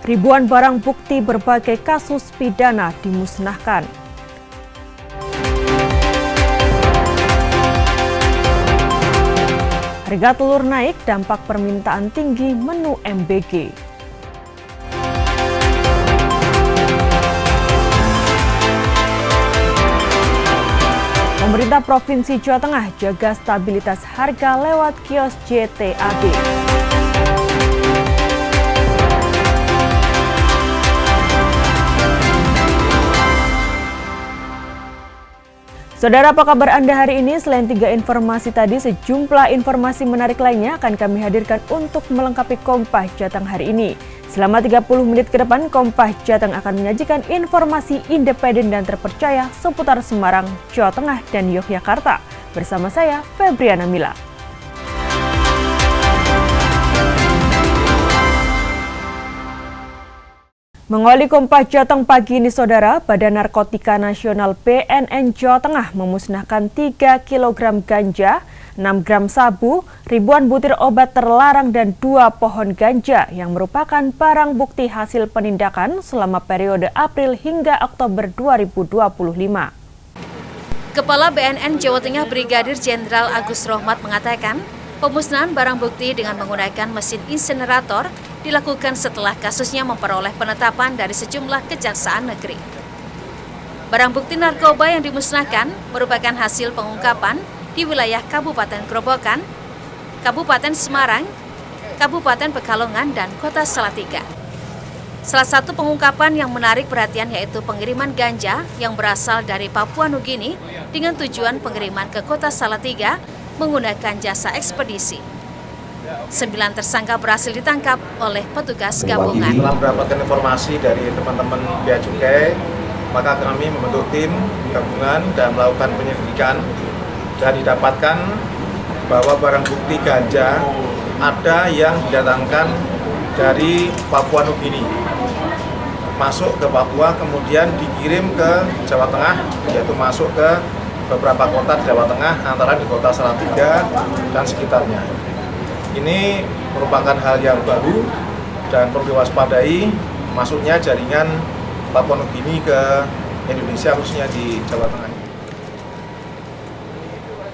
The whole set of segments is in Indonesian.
Ribuan barang bukti berbagai kasus pidana dimusnahkan. Harga telur naik, dampak permintaan tinggi menu MBG. Pemerintah Provinsi Jawa Tengah jaga stabilitas harga lewat kios JTAB. Saudara, apa kabar Anda hari ini? Selain 3 informasi tadi, sejumlah informasi menarik lainnya akan kami hadirkan untuk melengkapi Kompas Jateng hari ini. Selama 30 menit ke depan, Kompas Jateng akan menyajikan informasi independen dan terpercaya seputar Semarang, Jawa Tengah, dan Yogyakarta. Bersama saya, Febriana Mila. Mengawali Kompas Jateng pagi ini, Saudara, Badan Narkotika Nasional BNN Jawa Tengah memusnahkan 3 kg ganja, 6 gram sabu, ribuan butir obat terlarang dan 2 pohon ganja yang merupakan barang bukti hasil penindakan selama periode April hingga Oktober 2025. Kepala BNN Jawa Tengah Brigadir Jenderal Agus Rohmat mengatakan, pemusnahan barang bukti dengan menggunakan mesin insinerator dilakukan setelah kasusnya memperoleh penetapan dari sejumlah kejaksaan negeri. Barang bukti narkoba yang dimusnahkan merupakan hasil pengungkapan di wilayah Kabupaten Grobogan, Kabupaten Semarang, Kabupaten Pekalongan, dan Kota Salatiga. Salah satu pengungkapan yang menarik perhatian yaitu pengiriman ganja yang berasal dari Papua Nugini dengan tujuan pengiriman ke Kota Salatiga menggunakan jasa ekspedisi. 9 tersangka berhasil ditangkap oleh petugas gabungan. Setelah mendapatkan informasi dari teman-teman Bea Cukai, maka kami membentuk tim gabungan dan melakukan penyelidikan. Dan didapatkan bahwa barang bukti ganja ada yang didatangkan dari Papua Nugini, masuk ke Papua, kemudian dikirim ke Jawa Tengah, yaitu masuk ke beberapa kota di Jawa Tengah, antara di Kota Salatiga dan sekitarnya. Ini merupakan hal yang baru dan perlu diwaspadai masuknya jaringan Papua Nugini ke Indonesia, khususnya di Jawa Tengah.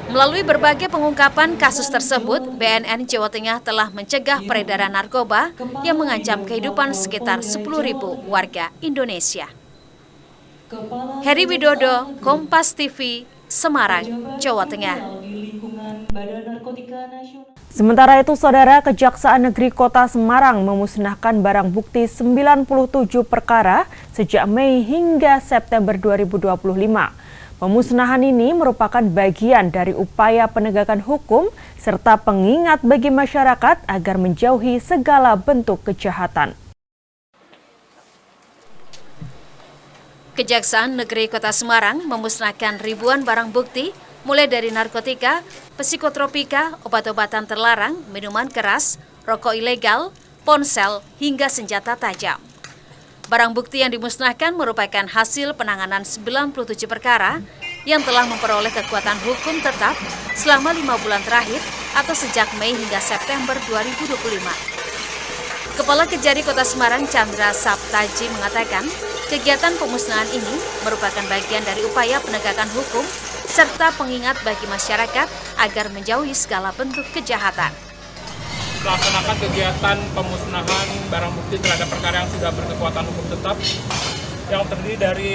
Melalui berbagai pengungkapan kasus tersebut, BNN Jawa Tengah telah mencegah peredaran narkoba yang mengancam kehidupan sekitar 10.000 warga Indonesia. Heri Widodo, Kompas TV, Semarang, Jawa Tengah. Sementara itu, Saudara, Kejaksaan Negeri Kota Semarang memusnahkan barang bukti 97 perkara sejak Mei hingga September 2025. Pemusnahan ini merupakan bagian dari upaya penegakan hukum serta pengingat bagi masyarakat agar menjauhi segala bentuk kejahatan. Kejaksaan Negeri Kota Semarang memusnahkan ribuan barang bukti mulai dari narkotika, psikotropika, obat-obatan terlarang, minuman keras, rokok ilegal, ponsel, hingga senjata tajam. Barang bukti yang dimusnahkan merupakan hasil penanganan 97 perkara yang telah memperoleh kekuatan hukum tetap selama 5 bulan terakhir atau sejak Mei hingga September 2025. Kepala Kejari Kota Semarang Chandra Saptaji mengatakan, kegiatan pemusnahan ini merupakan bagian dari upaya penegakan hukum serta pengingat bagi masyarakat agar menjauhi segala bentuk kejahatan. Melaksanakan kegiatan pemusnahan barang bukti terhadap perkara yang sudah berkekuatan hukum tetap yang terdiri dari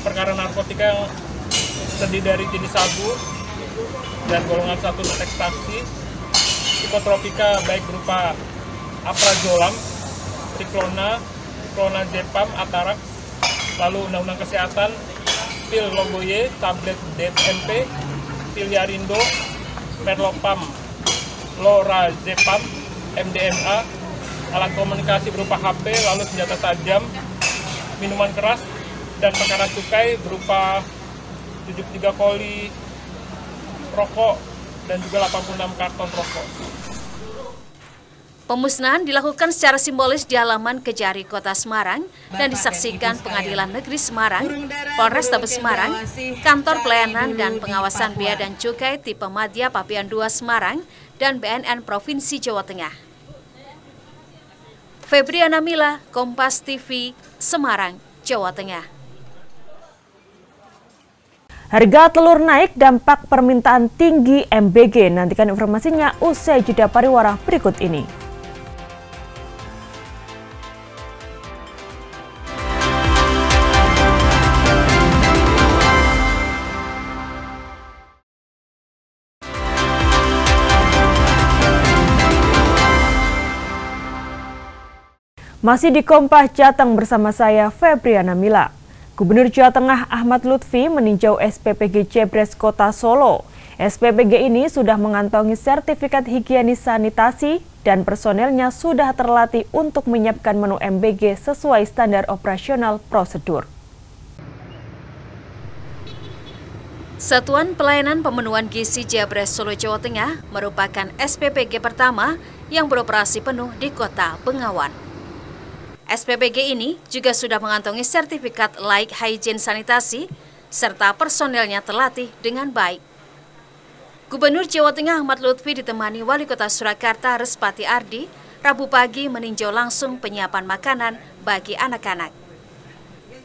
perkara narkotika yang terdiri dari jenis sabu dan golongan 1 ekstasi, psikotropika baik berupa aprazolam, triklona, clonazepam, atarax, lalu undang-undang kesehatan, pil logoye, tablet DMP, pil yarindo, merlopam, lorazepam, MDMA, alat komunikasi berupa HP, lalu senjata tajam, minuman keras, dan perkara cukai berupa 73 koli rokok dan juga 86 karton rokok. Pemusnahan dilakukan secara simbolis di halaman Kejari Kota Semarang dan disaksikan Pengadilan Negeri Semarang, Polrestabes Semarang, Kantor Pelayanan dan Pengawasan Bea dan Cukai Tipe Madya Pabean II Semarang, dan BNN Provinsi Jawa Tengah. Febriana Mila, Kompas TV, Semarang, Jawa Tengah. Harga telur naik dampak permintaan tinggi MBG. Nantikan informasinya usai jeda pariwara berikut ini. Masih di Kompas Jateng bersama saya Febriana Mila. Gubernur Jawa Tengah Ahmad Lutfi meninjau SPPG Jebres Kota Solo. SPPG ini sudah mengantongi sertifikat higienis sanitasi dan personelnya sudah terlatih untuk menyiapkan menu MBG sesuai standar operasional prosedur. Satuan Pelayanan Pemenuhan Gizi Jebres Solo Jawa Tengah merupakan SPPG pertama yang beroperasi penuh di Kota Bengawan. SPPG ini juga sudah mengantongi sertifikat layak hygiene sanitasi serta personelnya terlatih dengan baik. Gubernur Jawa Tengah Ahmad Lutfi ditemani Wali Kota Surakarta Respati Ardi Rabu pagi meninjau langsung penyiapan makanan bagi anak-anak.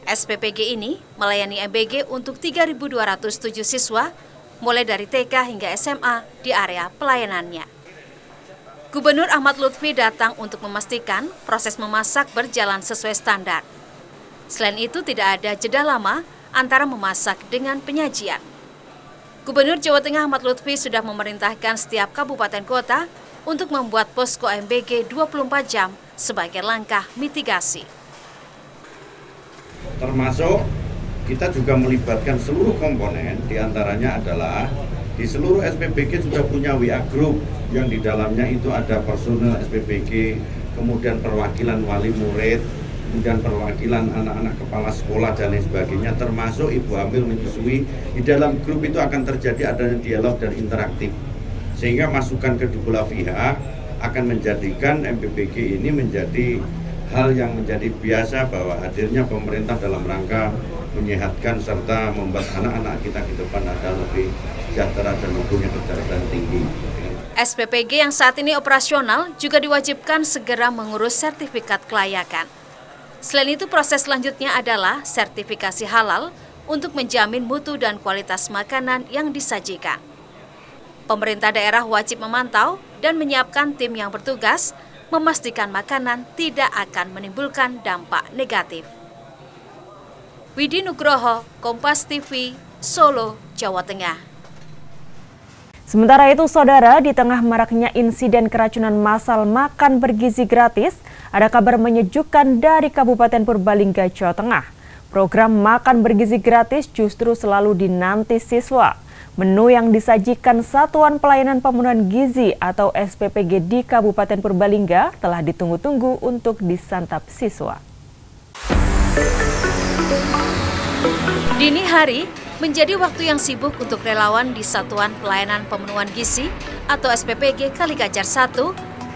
SPPG ini melayani MBG untuk 3.207 siswa mulai dari TK hingga SMA di area pelayanannya. Gubernur Ahmad Lutfi datang untuk memastikan proses memasak berjalan sesuai standar. Selain itu, tidak ada jeda lama antara memasak dengan penyajian. Gubernur Jawa Tengah Ahmad Lutfi sudah memerintahkan setiap kabupaten kota untuk membuat posko MBG 24 jam sebagai langkah mitigasi. Termasuk kita juga melibatkan seluruh komponen, diantaranya adalah di seluruh SPPG sudah punya WA Group yang di dalamnya itu ada personel SPPG, kemudian perwakilan wali murid, kemudian perwakilan anak-anak kepala sekolah dan lain sebagainya, termasuk ibu hamil menyusui. Di dalam grup itu akan terjadi adanya dialog dan interaktif, sehingga masukan kedua pihak akan menjadikan MPBG ini menjadi hal yang menjadi biasa bahwa hadirnya pemerintah dalam rangka menyehatkan serta membuat anak-anak kita ke depan ada lebih sejahtera dan mempunyai kecerdasan tinggi. SPPG yang saat ini operasional juga diwajibkan segera mengurus sertifikat kelayakan. Selain itu, proses selanjutnya adalah sertifikasi halal untuk menjamin mutu dan kualitas makanan yang disajikan. Pemerintah daerah wajib memantau dan menyiapkan tim yang bertugas memastikan makanan tidak akan menimbulkan dampak negatif. Widi Nugroho, Kompas TV, Solo, Jawa Tengah. Sementara itu, saudara, di tengah maraknya insiden keracunan massal makan bergizi gratis, ada kabar menyejukkan dari Kabupaten Purbalingga, Jawa Tengah. Program makan bergizi gratis justru selalu dinanti siswa. Menu yang disajikan Satuan Pelayanan Pemenuhan Gizi atau SPPG di Kabupaten Purbalingga telah ditunggu-tunggu untuk disantap siswa. Dini hari menjadi waktu yang sibuk untuk relawan di Satuan Pelayanan Pemenuhan Gizi atau SPPG Kalikajar 1,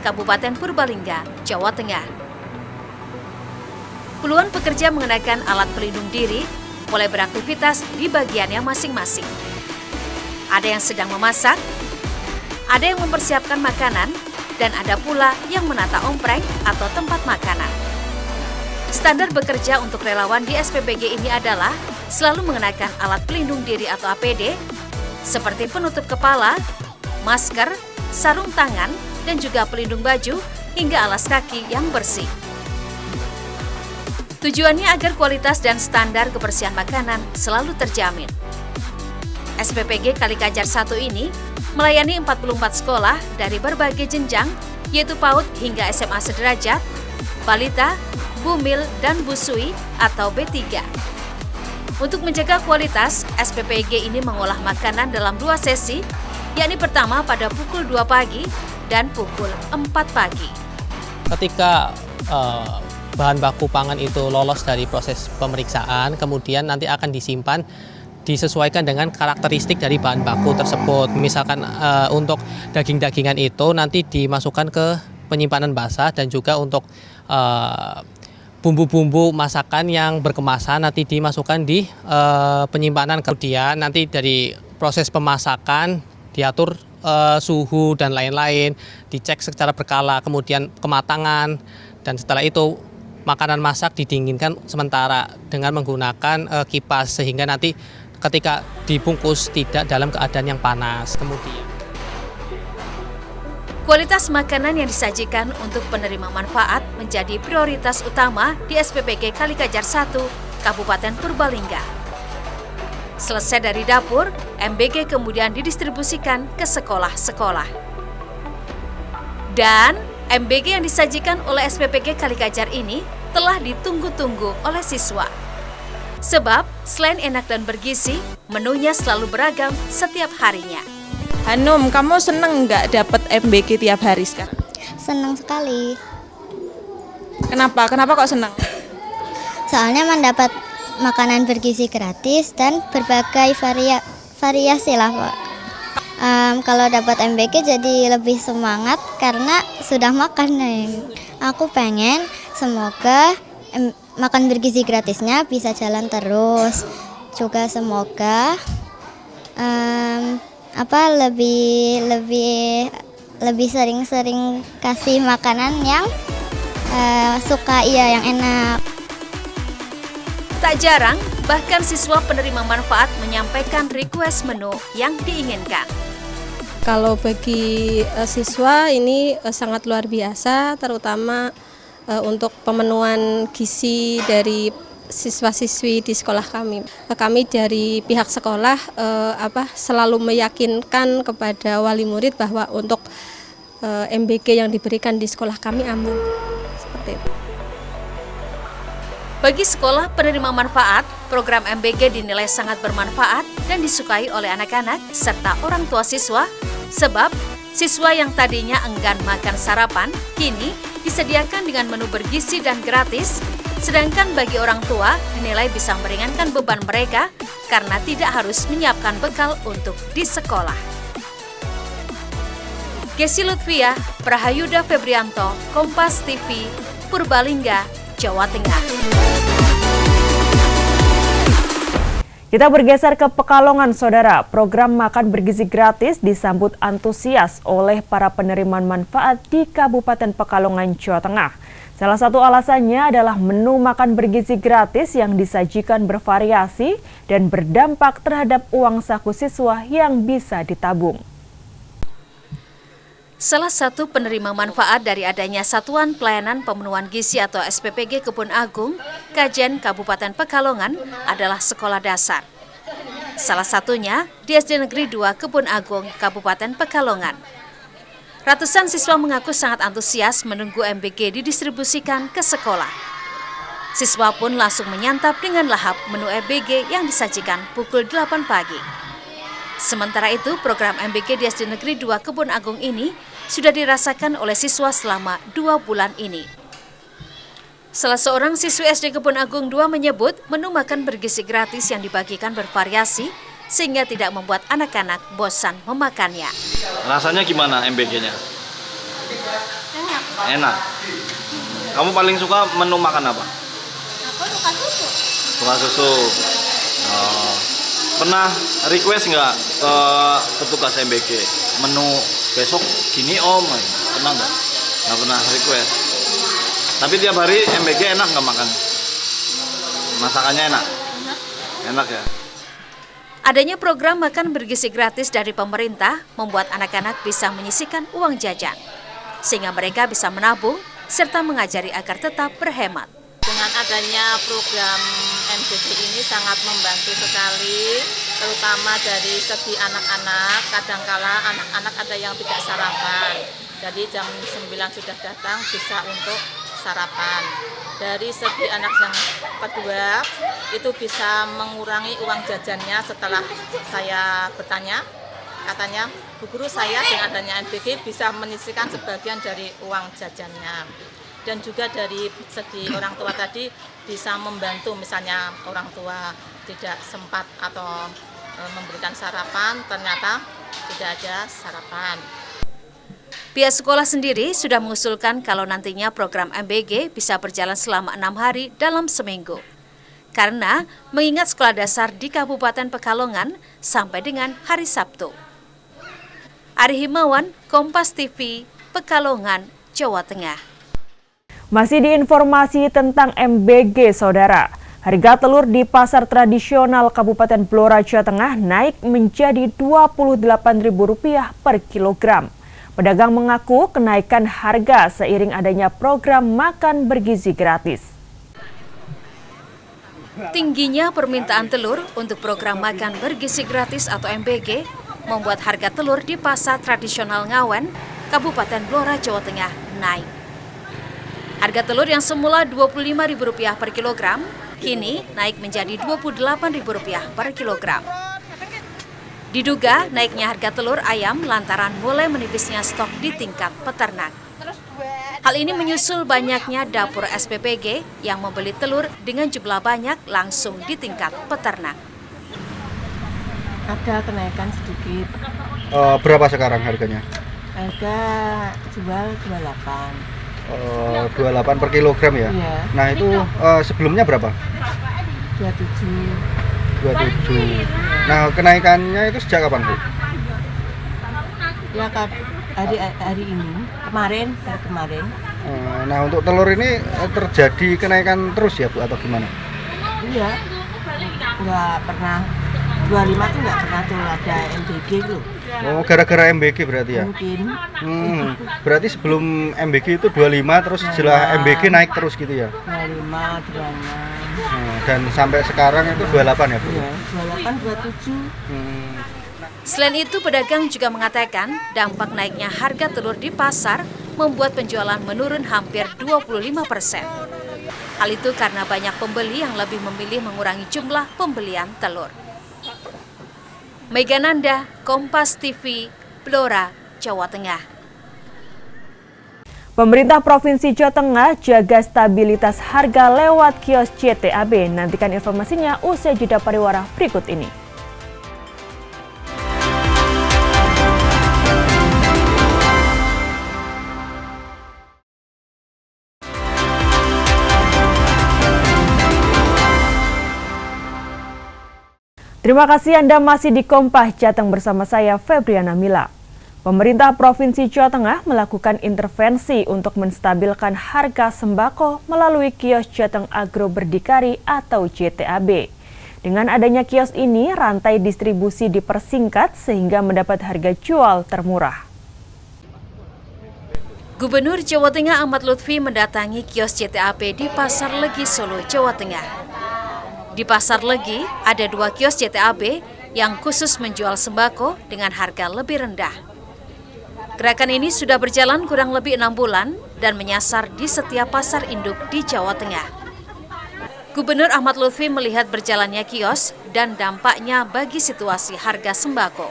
Kabupaten Purbalingga, Jawa Tengah. Puluhan pekerja mengenakan alat pelindung diri mulai beraktivitas di bagiannya masing-masing. Ada yang sedang memasak, ada yang mempersiapkan makanan, dan ada pula yang menata ompreng atau tempat makanan. Standar bekerja untuk relawan di SPPG ini adalah selalu mengenakan alat pelindung diri atau APD, seperti penutup kepala, masker, sarung tangan, dan juga pelindung baju hingga alas kaki yang bersih. Tujuannya agar kualitas dan standar kebersihan makanan selalu terjamin. SPPG Kalikajar 1 ini melayani 44 sekolah dari berbagai jenjang, yaitu PAUD hingga SMA sederajat, balita, bumil, dan busui atau B3. Untuk menjaga kualitas, SPPG ini mengolah makanan dalam 2 sesi, yakni pertama pada pukul 2 pagi dan pukul 4 pagi. Ketika bahan baku pangan itu lolos dari proses pemeriksaan, kemudian nanti akan disimpan disesuaikan dengan karakteristik dari bahan baku tersebut. Misalkan untuk daging-dagingan itu nanti dimasukkan ke penyimpanan basah, dan juga untuk bumbu-bumbu masakan yang berkemasan nanti dimasukkan di penyimpanan. Kemudian nanti dari proses pemasakan diatur suhu dan lain-lain, dicek secara berkala, kemudian kematangan, Dan setelah itu makanan masak didinginkan sementara dengan menggunakan kipas sehingga nanti ketika dibungkus tidak dalam keadaan yang panas. Kemudian kualitas makanan yang disajikan untuk penerima manfaat menjadi prioritas utama di SPPG Kalikajar 1, Kabupaten Purbalingga. Selesai dari dapur, MBG kemudian didistribusikan ke sekolah-sekolah. Dan MBG yang disajikan oleh SPPG Kalikajar ini telah ditunggu-tunggu oleh siswa. Sebab selain enak dan bergizi, menunya selalu beragam setiap harinya. Hanum, kamu seneng nggak dapat MBG tiap hari sekarang? Senang sekali. Kenapa? Kenapa kok seneng? Soalnya mendapat makanan bergizi gratis dan berbagai variasi lah, Pak. Kalau dapat MBG jadi lebih semangat karena sudah makan nih. Aku pengen semoga makan bergizi gratisnya bisa jalan terus. Juga semoga lebih sering-sering kasih makanan yang yang enak. Tak jarang, bahkan siswa penerima manfaat menyampaikan request menu yang diinginkan. Kalau bagi siswa ini sangat luar biasa, terutama untuk pemenuhan gizi dari siswa-siswi di sekolah kami. Kami dari pihak sekolah selalu meyakinkan kepada wali murid bahwa untuk MBG yang diberikan di sekolah kami aman. Seperti itu. Bagi sekolah penerima manfaat, program MBG dinilai sangat bermanfaat dan disukai oleh anak-anak serta orang tua siswa, sebab siswa yang tadinya enggan makan sarapan, kini disediakan dengan menu bergizi dan gratis, sedangkan bagi orang tua dinilai bisa meringankan beban mereka karena tidak harus menyiapkan bekal untuk di sekolah. Gesi Lutfia, Prahayuda Febrianto, Kompas TV, Purbalingga, Jawa Tengah. Kita bergeser ke Pekalongan, Saudara. Program makan bergizi gratis disambut antusias oleh para penerima manfaat di Kabupaten Pekalongan, Jawa Tengah. Salah satu alasannya adalah menu makan bergizi gratis yang disajikan bervariasi dan berdampak terhadap uang saku siswa yang bisa ditabung. Salah satu penerima manfaat dari adanya Satuan Pelayanan Pemenuhan Gizi atau SPPG Kebun Agung, Kajen Kabupaten Pekalongan adalah sekolah dasar. Salah satunya di SD Negeri 2 Kebun Agung, Kabupaten Pekalongan. Ratusan siswa mengaku sangat antusias menunggu MBG didistribusikan ke sekolah. Siswa pun langsung menyantap dengan lahap menu MBG yang disajikan pukul 8 pagi. Sementara itu, program MBG di SD Negeri 2 Kebun Agung ini sudah dirasakan oleh siswa selama 2 bulan ini. Salah seorang siswi SD Kebun Agung 2 menyebut menu makan bergizi gratis yang dibagikan bervariasi sehingga tidak membuat anak-anak bosan memakannya. Rasanya gimana MBG-nya? Enak. Kamu paling suka menu makan apa? Aku suka susu. Suka susu. Oh. Pernah request nggak ke petugas MBG menu besok gini om? Pernah nggak? Nggak pernah request. Tapi tiap hari MBG enak nggak makan? Masakannya enak? Enak ya? Adanya program makan bergizi gratis dari pemerintah membuat anak-anak bisa menyisihkan uang jajan, sehingga mereka bisa menabung serta mengajari agar tetap berhemat. Dengan adanya program MBG ini sangat membantu sekali, terutama dari segi anak-anak. Kadangkala anak-anak ada yang tidak sarapan, jadi jam 9 sudah datang bisa untuk sarapan. Dari segi anak yang kedua, itu bisa mengurangi uang jajannya. Setelah saya bertanya, katanya Bu Guru, saya dengan adanya MBG bisa menyisihkan sebagian dari uang jajannya. Dan juga dari segi orang tua tadi bisa membantu, misalnya orang tua tidak sempat atau memberikan sarapan, ternyata tidak ada sarapan. Pihak sekolah sendiri sudah mengusulkan kalau nantinya program MBG bisa berjalan selama 6 hari dalam seminggu. Karena mengingat sekolah dasar di Kabupaten Pekalongan sampai dengan hari Sabtu. Ari Himawan, Kompas TV, Pekalongan, Jawa Tengah. Masih di informasi tentang MBG, Saudara. Harga telur di pasar tradisional Kabupaten Blora, Jawa Tengah naik menjadi Rp28.000 per kilogram. Pedagang mengaku kenaikan harga seiring adanya program makan bergizi gratis. Tingginya permintaan telur untuk program makan bergizi gratis atau MBG membuat harga telur di pasar tradisional Ngawen, Kabupaten Blora, Jawa Tengah naik. Harga telur yang semula Rp25.000 per kilogram, kini naik menjadi Rp28.000 per kilogram. Diduga naiknya harga telur ayam lantaran mulai menipisnya stok di tingkat peternak. Hal ini menyusul banyaknya dapur SPPG yang membeli telur dengan jumlah banyak langsung di tingkat peternak. Ada kenaikan sedikit. Berapa sekarang harganya? Harga jual 28. 28 per kilogram ya? Iya. Nah itu sebelumnya berapa? 27. Nah kenaikannya itu sejak kapan Bu? Ya hari ini, dari kemarin. Nah untuk telur ini terjadi kenaikan terus ya Bu atau gimana? Iya, nggak pernah 25 tuh nggak pernah tuh ada MBG loh. Oh gara-gara MBG berarti ya? Mungkin. Berarti sebelum MBG itu 25 terus setelah MBG naik terus gitu ya? 25, 26. Dan sampai sekarang itu 28 ya Bu? Iya, 28, 27. Selain itu, pedagang juga mengatakan dampak naiknya harga telur di pasar membuat penjualan menurun hampir 25%. Hal itu karena banyak pembeli yang lebih memilih mengurangi jumlah pembelian telur. Mega Nanda, Kompas TV, Blora, Jawa Tengah. Pemerintah Provinsi Jawa Tengah jaga stabilitas harga lewat kios JTAB. Nantikan informasinya usai jeda pariwara berikut ini. Terima kasih Anda masih di Kompas Jateng bersama saya Febriana Mila. Pemerintah Provinsi Jawa Tengah melakukan intervensi untuk menstabilkan harga sembako melalui kios Jateng Agro Berdikari atau JTAB. Dengan adanya kios ini, rantai distribusi dipersingkat sehingga mendapat harga jual termurah. Gubernur Jawa Tengah Ahmad Lutfi mendatangi kios JTAB di Pasar Legi, Solo, Jawa Tengah. Di Pasar Legi, ada 2 kios JTAB yang khusus menjual sembako dengan harga lebih rendah. Gerakan ini sudah berjalan kurang lebih 6 bulan dan menyasar di setiap pasar induk di Jawa Tengah. Gubernur Ahmad Lutfi melihat berjalannya kios dan dampaknya bagi situasi harga sembako.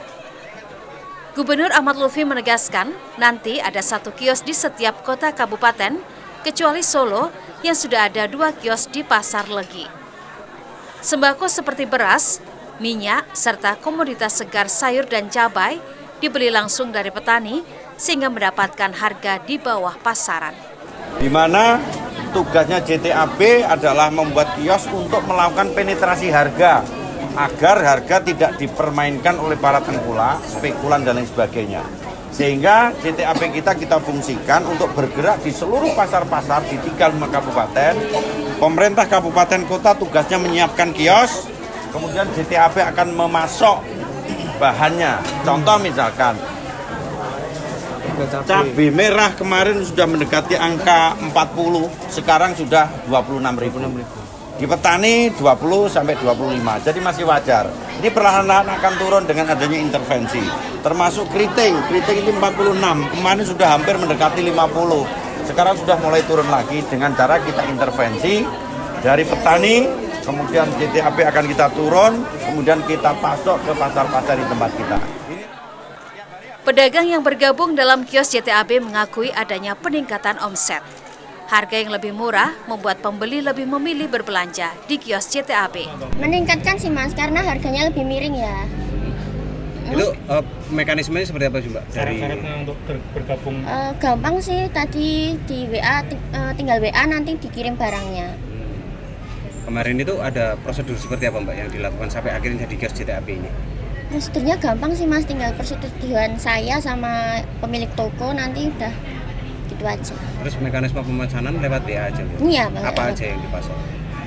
Gubernur Ahmad Lutfi menegaskan nanti ada 1 kios di setiap kota kabupaten, kecuali Solo yang sudah ada 2 kios di Pasar Legi. Sembako seperti beras, minyak, serta komoditas segar sayur dan cabai dibeli langsung dari petani sehingga mendapatkan harga di bawah pasaran. Di mana tugasnya JTAB adalah membuat kios untuk melakukan penetrasi harga agar harga tidak dipermainkan oleh para tengkulak, spekulan dan lain sebagainya. Sehingga JTAB kita fungsikan untuk bergerak di seluruh pasar-pasar di 35 kabupaten. Pemerintah kabupaten kota tugasnya menyiapkan kios, kemudian JTAB akan memasok bahannya. Contoh misalkan, cabai merah kemarin sudah mendekati angka 40, sekarang sudah 26.000. Di petani 20 sampai 25, jadi masih wajar. Ini perlahan-lahan akan turun dengan adanya intervensi. Termasuk keriting ini 46, kemarin sudah hampir mendekati 50. Sekarang sudah mulai turun lagi dengan cara kita intervensi dari petani, kemudian JTAB akan kita turun, kemudian kita pasok ke pasar-pasar di tempat kita. Pedagang yang bergabung dalam kios JTAB mengakui adanya peningkatan omset. Harga yang lebih murah membuat pembeli lebih memilih berbelanja di kios JTAB. Meningkatkan sih Mas, karena harganya lebih miring ya. Itu mekanismenya seperti apa sih Mbak? Syarat-syaratnya untuk bergabung? Gampang sih, tadi di WA, tinggal WA nanti dikirim barangnya. Kemarin itu ada prosedur seperti apa Mbak yang dilakukan sampai akhirnya jadi kios JTAB ini? Prosedurnya gampang sih Mas, tinggal persetujuan saya sama pemilik toko nanti udah gitu aja. Terus mekanisme pemesanan lewat WA aja? Iya. Apa aja yang dipasok?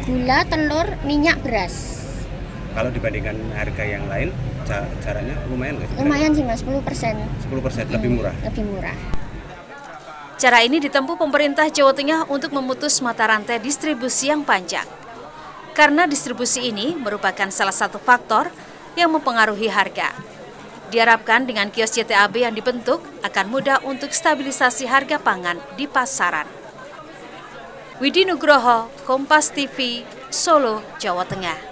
Gula, telur, minyak, beras. Kalau dibandingkan harga yang lain, caranya lumayan nggak? Lumayan sih Mas, 10%. 10%, lebih murah? Lebih murah. Cara ini ditempuh pemerintah Jawa Tengah untuk memutus mata rantai distribusi yang panjang. Karena distribusi ini merupakan salah satu faktor yang mempengaruhi harga. Diharapkan dengan kios JTAB yang dibentuk akan mudah untuk stabilisasi harga pangan di pasaran. Widi Nugroho, Kompas TV, Solo, Jawa Tengah.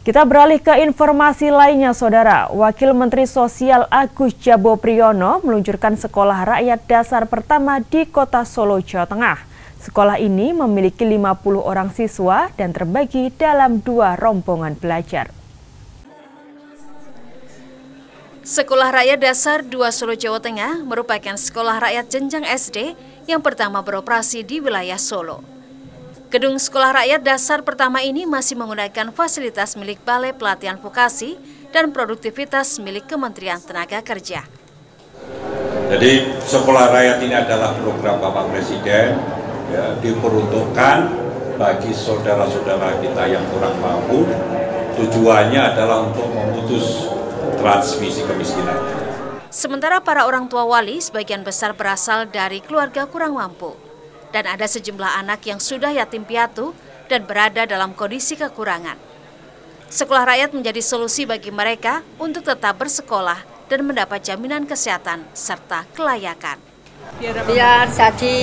Kita beralih ke informasi lainnya, Saudara. Wakil Menteri Sosial Agus Jabo Priyono meluncurkan sekolah rakyat dasar pertama di Kota Solo, Jawa Tengah. Sekolah ini memiliki 50 orang siswa dan terbagi dalam 2 rombongan belajar. Sekolah Rakyat Dasar 2 Solo, Jawa Tengah merupakan sekolah rakyat jenjang SD yang pertama beroperasi di wilayah Solo. Gedung Sekolah Rakyat Dasar pertama ini masih menggunakan fasilitas milik Balai Pelatihan Vokasi dan Produktivitas milik Kementerian Tenaga Kerja. Jadi sekolah rakyat ini adalah program Bapak Presiden, ya, diperuntukkan bagi saudara-saudara kita yang kurang mampu. Tujuannya adalah untuk memutus transmisi kemiskinan. Sementara para orang tua wali sebagian besar berasal dari keluarga kurang mampu. Dan ada sejumlah anak yang sudah yatim piatu dan berada dalam kondisi kekurangan. Sekolah rakyat menjadi solusi bagi mereka untuk tetap bersekolah dan mendapat jaminan kesehatan serta kelayakan. Biar jadi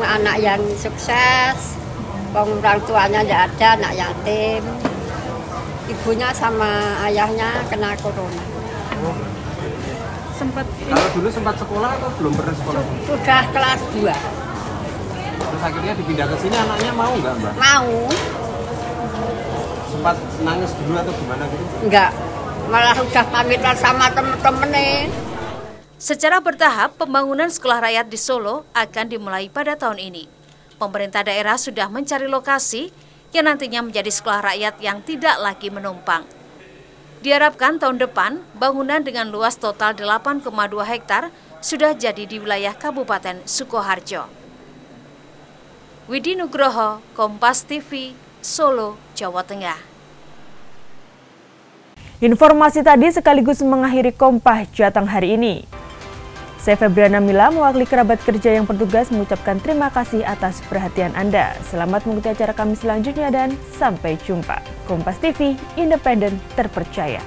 anak yang sukses, orang tuanya tidak ada, anak yatim. Ibunya sama ayahnya kena corona. Kalau dulu sempat sekolah atau belum pernah sekolah? Sudah kelas 2. Terus akhirnya dipindah ke sini, anaknya mau nggak, Mbak? Mau. Sempat nangis dulu atau gimana gitu? Enggak, malah udah pamitan sama temen-temennya. Secara bertahap, pembangunan sekolah rakyat di Solo akan dimulai pada tahun ini. Pemerintah daerah sudah mencari lokasi yang nantinya menjadi sekolah rakyat yang tidak lagi menumpang. Diharapkan tahun depan, bangunan dengan luas total 8,2 hektar sudah jadi di wilayah Kabupaten Sukoharjo. Widi Nugroho, Kompas TV, Solo, Jawa Tengah. Informasi tadi sekaligus mengakhiri Kompas Jateng hari ini. Saya Febriana Mila, mewakili kerabat kerja yang bertugas mengucapkan terima kasih atas perhatian Anda. Selamat mengikuti acara kami selanjutnya dan sampai jumpa. Kompas TV, independen, terpercaya.